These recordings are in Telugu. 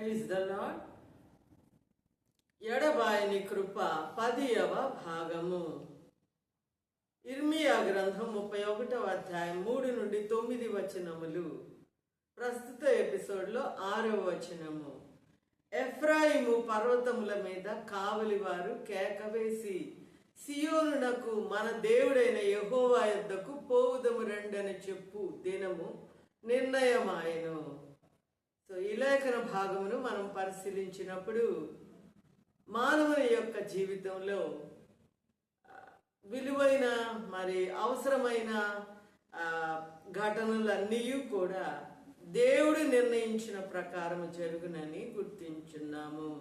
Praise the lord. ఎడబాయని కృప 10వ భాగము. ఇర్మియా గ్రంథం 31వ అధ్యాయం 3 నుండి 9 వచనములు. ప్రస్తుత ఎపిసోడ్లో 6వ వచనము. ఎఫ్రాయిము పర్వతముల మీద కావలివారు కేకవేసి, సియోనునకు మన దేవుడైన యెహోవా యొద్దకు పోవుదము రండని చెప్పు దినము నిర్ణయమాయెను. సో ఈ లేఖన భాగమును మనం పరిశీలించినప్పుడు మానవుని యొక్క జీవితంలో విలువైన అవసరమైన ఘటనలన్నీ కూడా దేవుడు నిర్ణయించిన ప్రకారం జరుగునని గుర్తించున్నాము.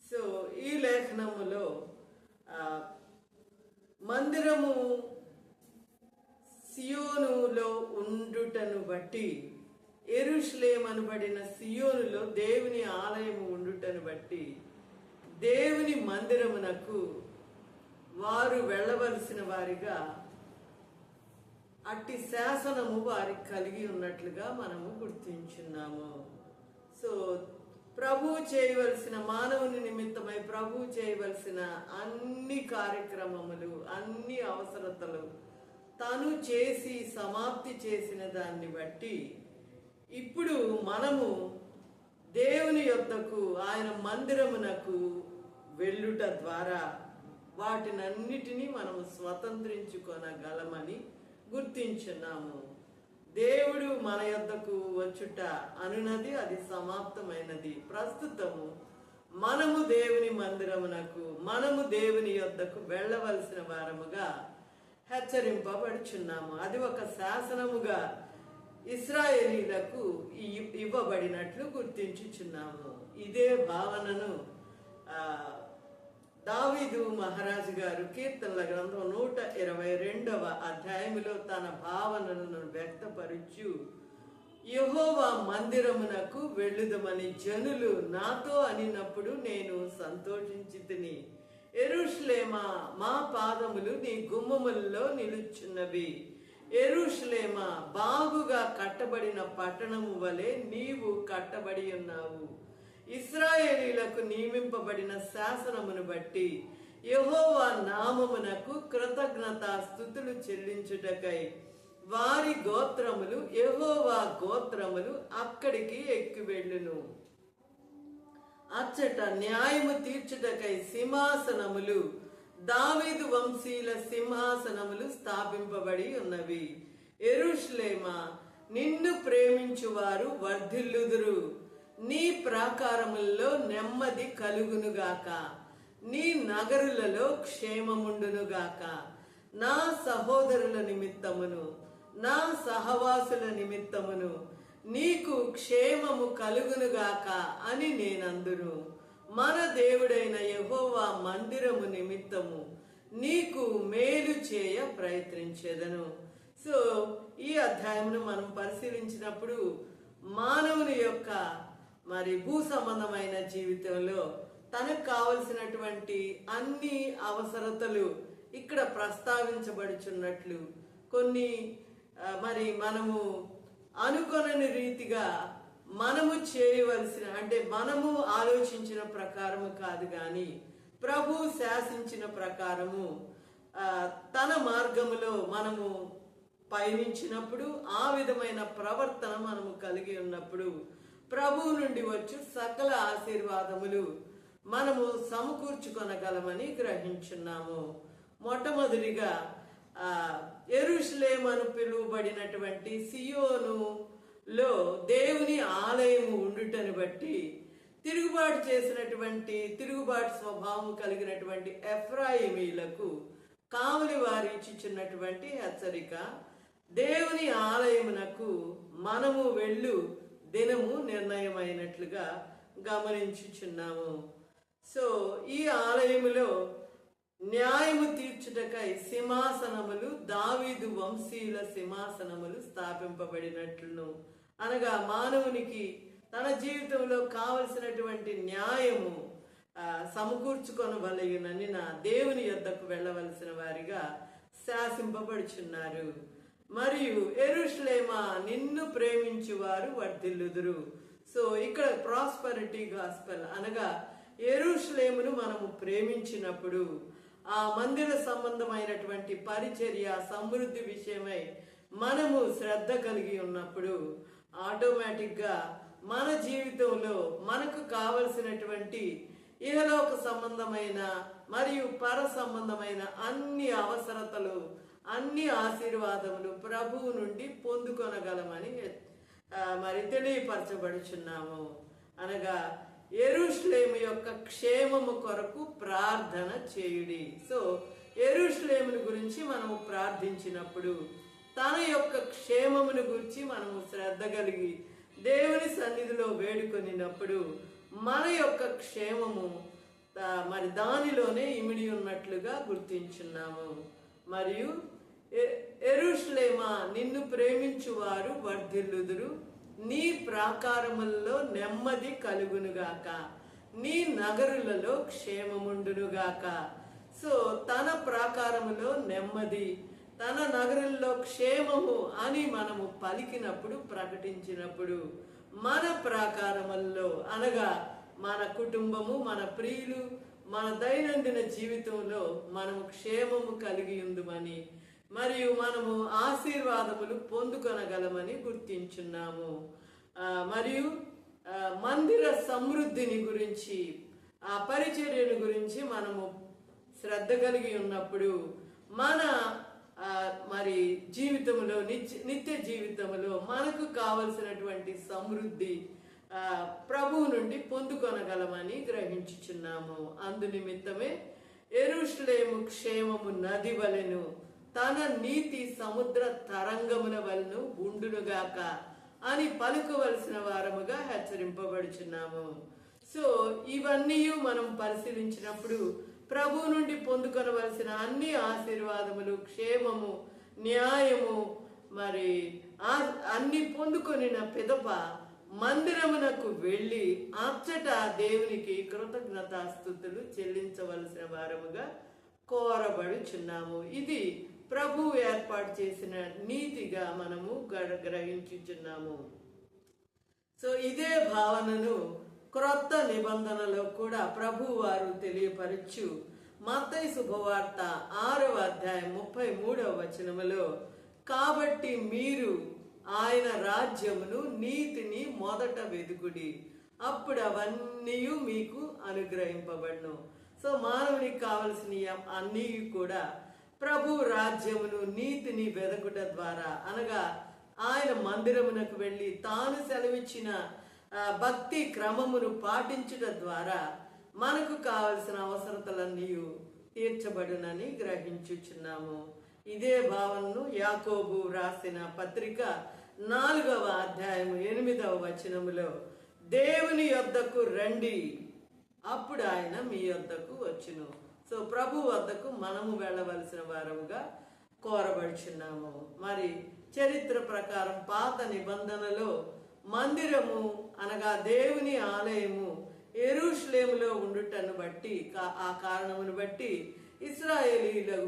సో ఈ లేఖనములో మందిరము సియోనులో ఉండుటను బట్టి, యెరూషలేము అనబడిన సియోనులో దేవుని ఆలయము ఉండుటను బట్టి దేవుని మందిరమునకు వారు వెళ్ళవలసిన వారిగా అట్టి శాసనము వారికి కలిగి ఉన్నట్లుగా మనము గుర్తించున్నాము. సో ప్రభు చేయవలసిన, మానవుని నిమిత్తమై ప్రభు చేయవలసిన అన్ని కార్యక్రమములు, అన్ని అవసరతలు తాను చేసి సమాప్తి చేసిన దాన్ని బట్టి ఇప్పుడు మనము దేవుని యొద్దకు, ఆయన మందిరమునకు వెళ్ళుట ద్వారా వాటినన్నిటినీ మనము స్వతంత్రించుకొనగలమని గుర్తించున్నాము. దేవుడు మన యొద్దకు వచ్చుట అనున్నది అది సమాప్తమైనది. ప్రస్తుతము మనము దేవుని మందిరమునకు, మనము దేవుని యొద్దకు వెళ్ళవలసిన వారముగా హెచ్చరింపబడుచున్నాము. అది ఒక శాసనముగా ఇశ్రాయేలీలకు ఇవ్వబడినట్లు గుర్తించుచున్నాము. ఇదే భావనను దావీదు మహారాజు గారు కీర్తనల గ్రంథం 122వ అధ్యాయములో తన భావనలను వ్యక్తపరచు, యెహోవా మందిరమునకు వెళ్ళుదమని జనులు నాతో అనినప్పుడు నేను సంతోషించితిని. యెరూషలేమా, మా పాదములు నీ గుమ్మములలో నిలుచున్నవి. యెరూషలేమా, బాగుగా కట్టబడిన పట్టణము వలె నీవు కట్టబడి ఉన్నావు. ఇశ్రాయేలీలకు నియమింపబడిన శాసనమును బట్టి యెహోవా నామమునకు కృతజ్ఞతా స్తుతులు చెల్లించుటకై వారి గోత్రములు, యెహోవా గోత్రములు అక్కడికి ఎక్కి వెళ్ళును. అచ్చట న్యాయము తీర్చుటకై సింహాసనములు, దావీదు వంశీల సింహాసనములు స్థాపింపబడి ఉన్నవి. యెరూషలేమా, నిన్ను ప్రేమించువారు వర్ధిల్లుదురు. నీ ప్రాకారములలో నెమ్మది కలుగునుగాక, నీ నగరులలో క్షేమముండునుగాక. నా సహోదరుల నిమిత్తమును, నా సహవాసుల నిమిత్తమును నీకు క్షేమము కలుగునుగాక అని నేనందును. మన దేవుడైన యెహోవా మందిరము నిమిత్తము నీకు మేలు చేయ ప్రయత్నించేదను. సో ఈ అధ్యాయమును మనం పరిశీలించినప్పుడు మానవుని యొక్క భూ సంబంధమైన జీవితంలో తనకు కావలసినటువంటి అన్ని అవసరతలు ఇక్కడ ప్రస్తావించబడుచున్నట్లు, కొన్ని మనము అనుకొనని రీతిగా మనము చేయవలసిన, మనము ఆలోచించిన ప్రకారము కాదు కానీ ప్రభు శాసించిన ప్రకారము తన మార్గములో మనము పయనించినప్పుడు, ఆ విధమైన ప్రవర్తన మనము కలిగి ఉన్నప్పుడు ప్రభువు నుండి వచ్చు సకల ఆశీర్వాదములు మనము సమకూర్చుకొనగలమని గ్రహించున్నాము. మొట్టమొదటిగా యెరూషలేము అని పిలువబడినటువంటి సియోనులో దేవుని ఆలయము ఉండుటను బట్టి తిరుగుబాటు చేసినటువంటి, తిరుగుబాటు స్వభావం కలిగినటువంటి ఎఫ్రాయిమీలకు కావలి వారి ఇచ్చిచున్నటువంటి హెచ్చరిక, దేవుని ఆలయమునకు మనము వెళ్ళు దినము నిర్ణయమైనట్లుగా గమనించుచున్నాము. సో ఈ ఆలయములో న్యాయము తీర్చుటకై సింహాసనములు, దావీదు వంశీయుల సింహాసనములు స్థాపింపబడినట్లును, అనగా మానవునికి తన జీవితంలో కావలసినటువంటి న్యాయము సమకూర్చుకొనవలయునని నా దేవుని యొద్దకు వెళ్ళవలసిన వారిగా శాసింపబడుచున్నారు. మరియు యెరూషలేమా, నిన్ను ప్రేమించువారు వర్ధిల్లుదురు. సో ఇక్కడ ప్రాస్పర్ ప్రాస్పరిటీ గాస్పెల్ అనగా యెరూషలేమును మనము ప్రేమించినప్పుడు, ఆ మందిర సంబంధమైనటువంటి పరిచర్య సమృద్ధి విషయమై మనము శ్రద్ధ కలిగి ఉన్నప్పుడు ఆటోమేటిక్గా మన జీవితంలో మనకు కావలసినటువంటి ఇహలోక సంబంధమైన మరియు పర సంబంధమైన అన్ని అవసరతలు, అన్ని ఆశీర్వాదములు ప్రభువు నుండి పొందుకొనగలమని మరి తెలియపరచబడుచున్నాము. అనగా యెరూషలేము యొక్క క్షేమము కొరకు ప్రార్థన చేయుడి. సో యెరూషలేమును గురించి మనము ప్రార్థించినప్పుడు, తన యొక్క క్షేమమును గురించి మనము శ్రద్ధ కలిగి దేవుని సన్నిధిలో వేడుకొనినప్పుడు మన యొక్క క్షేమము మరి దానిలోనే ఇమిడి ఉన్నట్లుగా గుర్తించున్నాము. మరియు యెరూషలేమా, నిన్ను ప్రేమించువారు వర్ధిల్లుదురు, నీ ప్రాకారములలో నెమ్మది కలుగునుగాక, నీ నగరులలో క్షేమముండునుగాక. సో తన ప్రాకారములో నెమ్మది, తన నగరుల్లో క్షేమము అని మనము పలికినప్పుడు, ప్రకటించినప్పుడు మన ప్రాకారముల్లో అనగా మన కుటుంబము, మన ప్రియులు, మన దైనందిన జీవితంలో మనము క్షేమము కలిగి ఉందుమని మరియు మనము ఆశీర్వాదములు పొందుకొనగలమని గుర్తించున్నాము. మరియు మందిర సమృద్ధిని గురించి, ఆ పరిచర్యను గురించి మనము శ్రద్ధ కలిగి ఉన్నప్పుడు మన మరి జీవితంలో, నిత్య జీవితంలో మనకు కావలసినటువంటి సమృద్ధి ప్రభువు నుండి పొందుకొనగలమని గ్రహించుచున్నాము. అందు నిమిత్తమే యెరూషలేము క్షేమము నది వలెను, తన నీతి సముద్ర తరంగముల వలెను ఉండునుగాక అని పలుకవలసిన వారముగా హెచ్చరింపబడుచున్నాము. సో ఇవన్నీ మనం పరిశీలించినప్పుడు ప్రభు నుండి పొందుకొనవలసిన అన్ని ఆశీర్వాదములు, క్షేమము, న్యాయము మరి అన్ని పొందుకొనిన పిదప మందిరమునకు వెళ్ళి అచ్చట దేవునికి కృతజ్ఞతాస్తుతులు చెల్లించవలసిన వారముగా కోరబడుచున్నాము. ఇది ప్రభువు ఏర్పాటు చేసిన నీతిగా మనము గ్రహించుచున్నాము. సో ఇదే భావనను క్రొత్త నిబంధనలో కూడా ప్రభువు వారు తెలియపరచు మత్తయి శుభవార్త 6వ అధ్యాయం 33వ వచనములో, కాబట్టి మీరు ఆయన రాజ్యమును నీతిని మొదట వెదుకుడి, అప్పుడు అవన్నీ మీకు అనుగ్రహింపబడును. సో మానవునికి కావలసిన అన్నీ కూడా ప్రభు రాజ్యమును నీతిని వెదకుట ద్వారా, అనగా ఆయన మందిరమునకు వెళ్ళి తాను సెలవిచ్చిన భక్తి క్రమమును పాటించుట ద్వారా మనకు కావలసిన అవసరతలన్నీ తీర్చబడునని గ్రహించుచున్నాము. ఇదే భావనను యాకోబు రాసిన పత్రిక 4వ అధ్యాయము 8వ వచనములో, దేవుని యొద్దకు రండి, అప్పుడు ఆయన మీ యొద్దకు వచ్చును. సో ప్రభు వద్దకు మనము వెళ్ళవలసిన వారముగా కోరబడుచున్నాము. మరి చరిత్ర ప్రకారం పాత నిబంధనలో మందిరము అనగా దేవుని ఆలయము యెరూషలేములో ఉండుటను బట్టి, ఆ కారణమును బట్టి ఇశ్రాయేలీలు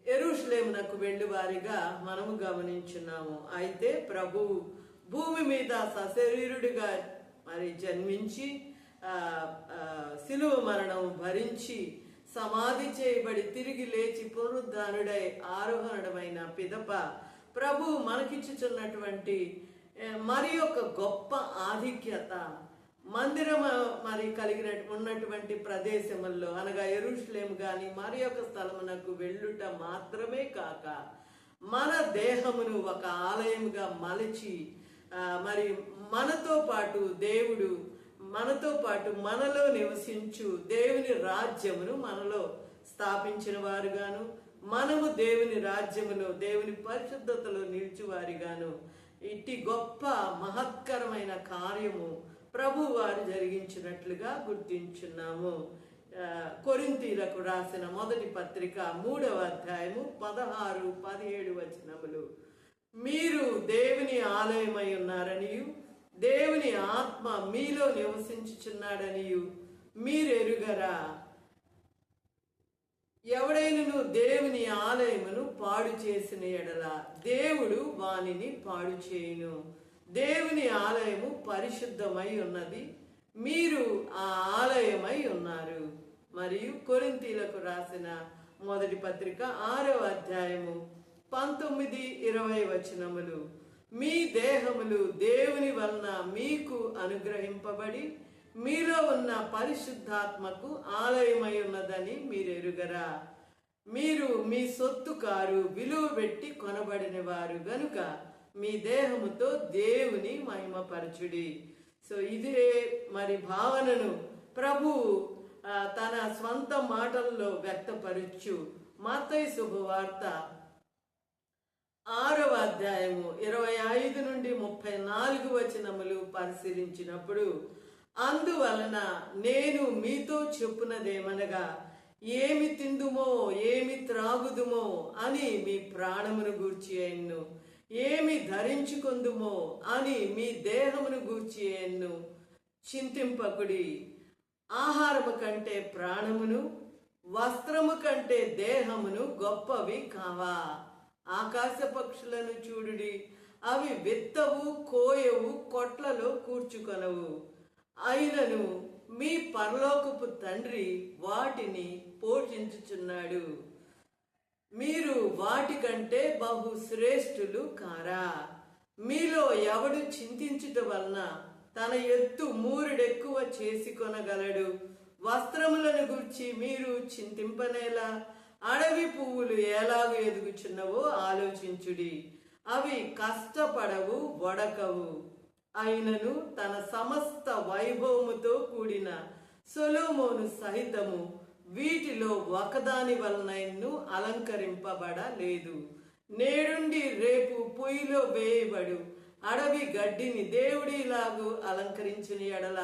యెరూషలేమునకు వెళ్ళు వారిగా మనము గమనించున్నాము. అయితే ప్రభువు భూమి మీద సశరీరుడిగా మరి జన్మించి శిలువ మరణం భరించి సమాధి చేయబడి తిరిగి లేచి పునరుద్ధానుడై ఆరోహణమైన పిదప ప్రభు మనకిచ్చుచున్నటువంటి మరి ఒక గొప్ప ఆధిక్యత మందిరం మరి కలిగిన ఉన్నటువంటి ప్రదేశముల్లో అనగా యెరూషలేము గాని మరి ఒక స్థలమునకు వెళ్ళుట మాత్రమే కాక మన దేహమును ఒక ఆలయముగా మలచి మరి మనతో పాటు దేవుడు మనతో పాటు మనలో నివసించు దేవుని రాజ్యమును మనలో స్థాపించిన వారుగాను, మనము దేవుని రాజ్యములో దేవుని పరిశుద్ధతలో నిలిచివారిగాను ఇట్టి గొప్ప మహత్కరమైన కార్యము ప్రభు వారు జరిగించినట్లుగా గుర్తించున్నాము. కొరింథీలకు రాసిన మొదటి పత్రిక 3వ అధ్యాయము 16-17 వచనములు, మీరు దేవుని ఆలయమై ఉన్నారనియు దేవుని ఆత్మ మీలో నివసించుచున్నాడనియు మీరెరుగరా, ఎవడైనను దేవుని ఆలయమును పాడు చేసిన ఎడల దేవుడు వానిని పాడు చేయును, దేవుని ఆలయము పరిశుద్ధమై ఉన్నది, మీరు ఆ ఆలయమై ఉన్నారు. మరియు కొరింథీలకు రాసిన మొదటి పత్రిక 6వ అధ్యాయము 19-20 వచనములు. మీ దేహములు దేవుని వలన మీకు అనుగ్రహింపబడి మీలో ఉన్న పరిశుద్ధాత్మకు ఆలయమై ఉన్నదని మీరు ఎరుగరా? మీరు మీ సొత్తు కారు, విలువ పెట్టి కొనబడిన వారు గనుక మీ దేహముతో దేవుని మహిమపరచుడి. సో ఇదే మరి భావనను ప్రభు తన స్వంత మాటల్లో వ్యక్తపరచు మత్తయి శుభవార్త 6వ అధ్యాయము 25-34 వచనములు పరిశీలించినప్పుడు, అందువలన నేను మీతో చెప్పునదేమనగా, ఏమి తిందుమో ఏమి త్రాగుదుమో అని మీ ప్రాణమును గూర్చి ఎన్ను, ఏమి ధరించుకొందుమో అని మీ దేహమును గూర్చి ఎన్ను చింతింపకుడి. ఆహారము కంటే ప్రాణమును, వస్త్రము కంటే దేహమును గొప్పవి కావా? ఆకాశ పక్షులను చూడుడి, అవి విత్తవు, కోయవు, కొట్లలో కూర్చుకొనవు, అయినను మీ పరలోకపు తండ్రి వాటిని పోషించుచున్నాడు. మీరు వాటికంటే బహు శ్రేష్ఠులు కారా? మీలో ఎవడు చింతించుట వలన తన ఎత్తు మూరెడెక్కువ చేసి కొనగలడు? వస్త్రములను గుర్చి మీరు చింతింపనేలా? అడవి పువ్వులు ఎలాగో ఎదుగుచున్నవో ఆలోచించుడి. అవి కష్టపడవు, వడకవు, అయినను తన సమస్త వైభవముతో కూడిన సొలొమోను సహితము వీటిలో ఒకదాని వలనైనను అలంకరింపబడలేదు. నేడుండి రేపు పొయ్యిలో వేయబడు అడవి గడ్డిని దేవుడిలాగు అలంకరించిన ఎడల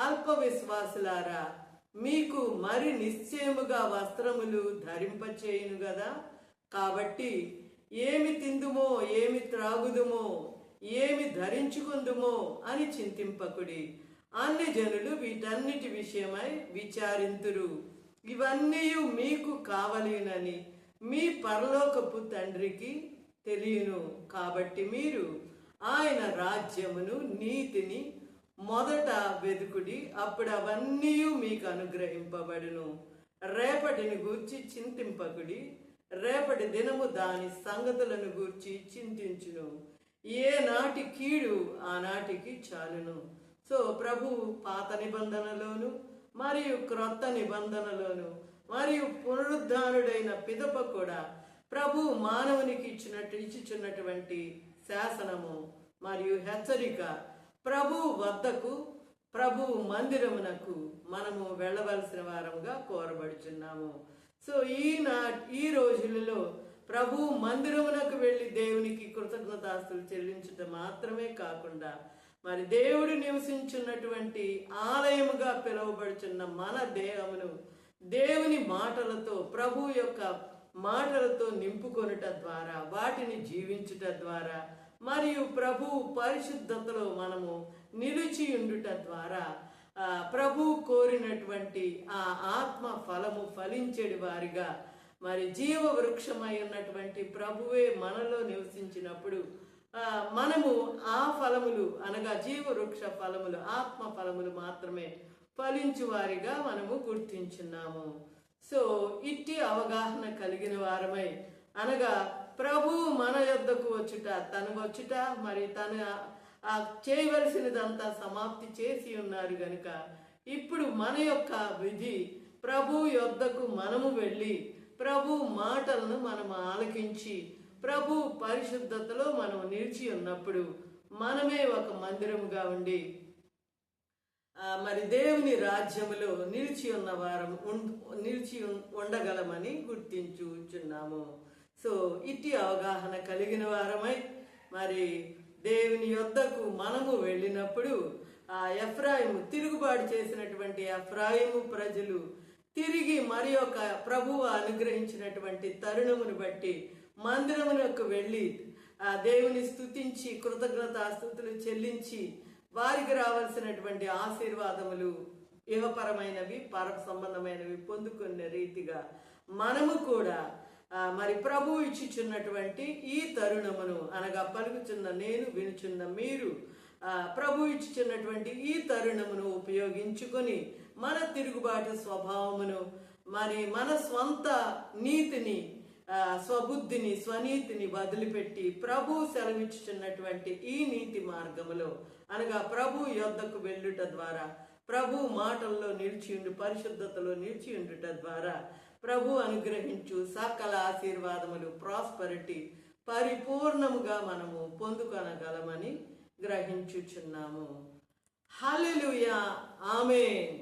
అల్ప విశ్వాసులారా, మీకు మరి నిశ్చయముగా వస్త్రములు ధరింపచేయును గదా. కాబట్టి ఏమి తిందుమో ఏమి త్రాగుదుమో ఏమి ధరించుకుందుమో అని చింతింపకుడి. అన్ని జనులు వీటన్నిటి విషయమై విచారింతురు. ఇవన్నీ మీకు కావలినని మీ పరలోకపు తండ్రికి తెలియను. కాబట్టి మీరు ఆయన రాజ్యమును నీతిని మొదట వెదుకుడి, అప్పుడు అవన్నీ మీకు అనుగ్రహింపబడును. రేపటిని గూర్చి చింతింపకుడి, రేపటి దినము దాని సంగతులను గూర్చి చింతించును. ఏ నాటి కీడు ఆనాటికి చాలును. సో ప్రభు పాత నిబంధనలోను మరియు క్రొత్త నిబంధనలోను మరియు పునరుద్ధానుడైన పిదప కూడా ప్రభు మానవునికి ఇచ్చుచున్నటువంటి శాసనము మరియు హెచ్చరిక, ప్రభు వద్దకు, ప్రభు మందిరమునకు మనము వెళ్ళవలసిన వారముగా కోరబడుచున్నాము. సో ఈ రోజులలో ప్రభు మందిరమునకు వెళ్ళి దేవునికి కృతజ్ఞతాస్తులు చెల్లించటం మాత్రమే కాకుండా, మరి దేవుడు నివసించున్నటువంటి ఆలయముగా పిలువబడుచున్న మన దేహమును దేవుని మాటలతో, ప్రభు యొక్క మాటలతో నింపుకొనుట ద్వారా, వాటిని జీవించుట ద్వారా, మరియు ప్రభు పరిశుద్ధతలో మనము నిలిచి ఉండుట ద్వారా ప్రభు కోరినటువంటి ఆ ఆత్మ ఫలము ఫలించేడు వారిగా, మరి జీవ వృక్షమై ఉన్నటువంటి ప్రభువే మనలో నివసించినప్పుడు మనము ఆ ఫలములు అనగా జీవ వృక్ష ఫలములు, ఆత్మ ఫలములు మాత్రమే ఫలించు వారిగా మనము గుర్తించున్నాము. సో ఇట్టి అవగాహన కలిగిన వారమై, అనగా ప్రభు మన యొద్దకు వచ్చుట, తను వచ్చుట, మరి తను చేయవలసినదంతా సమాప్తి చేసి ఉన్నారు గనుక ఇప్పుడు మన యొక్క విధి ప్రభు యొద్దకు మనము వెళ్ళి ప్రభు మాటలను మనము ఆలకించి ప్రభు పరిశుద్ధతలో మనం నిలిచి ఉన్నప్పుడు మనమే ఒక మందిరముగా ఉండి మరి దేవుని రాజ్యములో నిలిచి ఉండగలమని గుర్తించుచున్నాము. సో ఇట్టి అవగాహన కలిగిన వారమై మరి దేవుని యొద్దకు మనము వెళ్ళినప్పుడు ఆ ఎఫ్రాయిము తిరుగుబాటు చేసినటువంటి ఎఫ్రాయిము ప్రజలు తిరిగి మరి ఒక ప్రభువు అనుగ్రహించినటువంటి తరుణమును బట్టి మందిరమునకు వెళ్ళి ఆ దేవుని స్తుతించి కృతజ్ఞతాస్తుతులు చెల్లించి వారికి రావాల్సినటువంటి ఆశీర్వాదములు ఇహపరమైనవి పర సంబంధమైనవి పొందుకునే రీతిగా మనము కూడా మరి ప్రభు ఇచ్చిచున్నటువంటి ఈ తరుణమును అనగా పలుకుచున్న నేను వినుచున్న మీరు ప్రభు ఇచ్చిచున్నటువంటి ఈ తరుణమును ఉపయోగించుకొని మన తిరుగుబాటు స్వభావమును మరి మన స్వంత నీతిని స్వబుద్ధిని స్వనీతిని వదిలిపెట్టి ప్రభు సెలవిచ్చుచున్నటువంటి ఈ నీతి మార్గములో అనగా ప్రభు యొద్దకు వెళ్ళుట ద్వారా ప్రభు మాటల్లో నిలిచియుండు పరిశుద్ధతలో నిలిచియుండుట ద్వారా ప్రభు అనుగ్రహించు సకల ఆశీర్వాదములు ప్రాస్పరిటీ పరిపూర్ణముగా మనము పొందుకొనగలమని గ్రహించుచున్నాము. హల్లెలూయా, ఆమేన్.